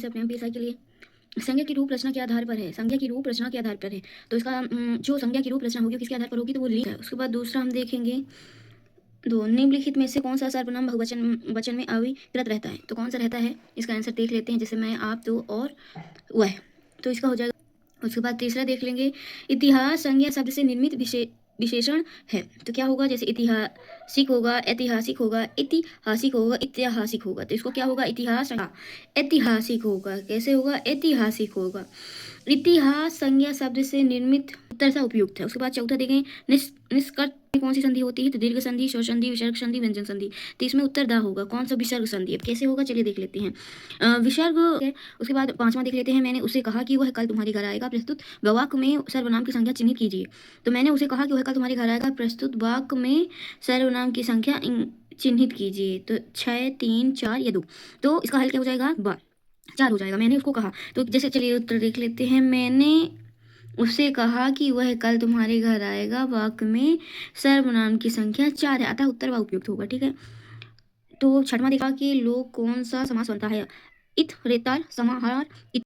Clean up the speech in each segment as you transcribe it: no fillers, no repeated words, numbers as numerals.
से अपने एमपीएसआई के लिए। संज्ञा की रूप रचना के आधार पर है, संज्ञा की रूप रचना के आधार पर है, तो इसका जो संज्ञा की रूप रचना होगी किसके आधार पर होगी, तो वो लिंग है। उसके बाद दूसरा हम देखेंगे, दो निम्नलिखित में से कौन सा सर्वनाम बहुवचन वचन में अविकृत रहता है, तो कौन सा रहता है, इसका आंसर देख लेते हैं। जैसे मैं, आप, तो और वह, तो इसका हो जाएगा। उसके बाद तीसरा देख लेंगे, इतिहास संज्ञा शब्द से निर्मित विशेषण है, तो क्या होगा, जैसे ऐतिहासिक होगा, ऐतिहासिक होगा, ऐतिहासिक होगा, ऐतिहासिक होगा, तो इसको क्या होगा, इतिहास ऐतिहासिक होगा। कैसे होगा, ऐतिहासिक होगा। इतिहास संज्ञा शब्द से निर्मित उत्तर सा उपयुक्त है। उसके बाद चौथा देखें, निष्कर्ष कौन सी संधि होती है, तो दीर्घ संधि, स्वर संधि, विसर्ग संधि, व्यंजन संधि, तो इसमें उत्तर दा होगा। कौन सा, विसर्ग संधि है। कैसे होगा, चलिए देख लेते हैं। विसर्ग है। उसके बाद पांचवा देख लेते हैं, मैंने उसे कहा कि वह कल तुम्हारे घर आएगा, प्रस्तुत वाक्य में सर्वनाम की संख्या चिन्हित कीजिए, तो मैंने उसे कहा कि वह कल तुम्हारे घर आएगा, प्रस्तुत वाक्य में सर्वनाम की संख्या चिन्हित कीजिए, तो 6, 3, 4 या 2, तो इसका हल क्या हो जाएगा, 4 हो जाएगा। मैंने उसको कहा, तो जैसे चलिए उत्तर देख लेते हैं, मैंने उससे कहा कि वह कल तुम्हारे घर आएगा, वाक्य में सर्वनाम की संख्या 4 है, अतः उत्तर व उपयुक्त होगा। ठीक है, तो छठवां देखा कि लोग कौन सा समास बनता है, इत, रेताल, समाहार, इत।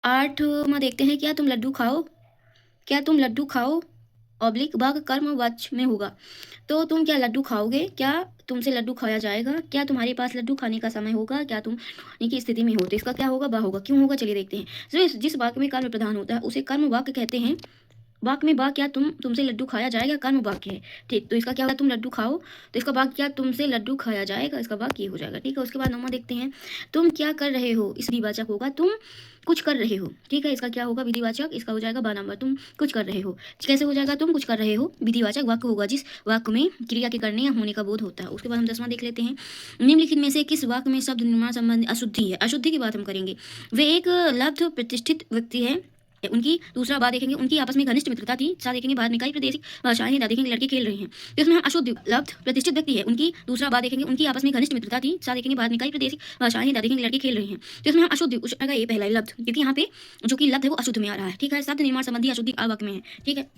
आठवां देखते हैं, क्या तुम लड्डू खाओ, क्या तुम लड्डू खाओ ऑब्लिक भाग कर्म वाच में होगा, तो तुम क्या लड्डू खाओगे, क्या तुमसे लड्डू खाया जाएगा, क्या तुम्हारे पास लड्डू खाने का समय होगा, क्या तुम खाने की स्थिति में हो, तो इसका क्या होगा, बा होगा। क्यों होगा, चलिए देखते हैं। जिस वाक्य में कर्म प्रधान होता है उसे कर्म वाक्य कहते हैं। वाक्य में बा, क्या तुमसे लड्डू खाया जाएगा, कर्म वाक्य है। ठीक, तो इसका क्या होगा, तुम लड्डू खाओ, तो इसका वाक्य क्या, तुमसे लड्डू खाया जाएगा, इसका वाक्य ये हो जाएगा। ठीक है, उसके बाद नौवां देखते हैं, तुम क्या कर रहे हो, इस विधिवाचक होगा, तुम कुछ कर रहे हो। ठीक है, इसका क्या होगा, विधिवाचक, इसका हो जाएगा 12 नंबर, तुम कुछ कर रहे हो। कैसे हो जाएगा, तुम कुछ कर रहे हो, विधिवाचक वाक्य होगा जिस वाक्य में क्रिया के करने या होने का बोध होता है। उसके बाद हम 10वां देख लेते हैं, निम्नलिखित में से किस वाक्य में शब्द निर्माण संबंधी अशुद्धि है। अशुद्धि की बात हम करेंगे। वे एक लब्ध प्रतिष्ठित व्यक्ति है, उनकी, दूसरा बात देखेंगे, उनकी आपस में घनिष्ठ मित्रता थी, साथ देखेंगे बाद में कई प्रादेशिक भाषाएं, देखेंगे लड़के खेल रहे हैं, तो इसमें हम अशुद्ध लब्ध प्रतिष्ठित व्यक्ति है, उनकी, दूसरा बात देखेंगे, उनकी आपस में घनिष्ठ मित्रता थी, साथ देखेंगे बाद में कई प्रादेशिक भाषाएं, देखेंगे लड़के खेल रहे हैं, तो इसमें हम अशुद्ध ये पहला लब्ध, क्योंकि यहाँ पे जो कि लब्ध है वो अशुद्ध में आ रहा है। ठीक है, शब्द निर्माण संबंधी अशुद्धि वाक्य में है। ठीक है।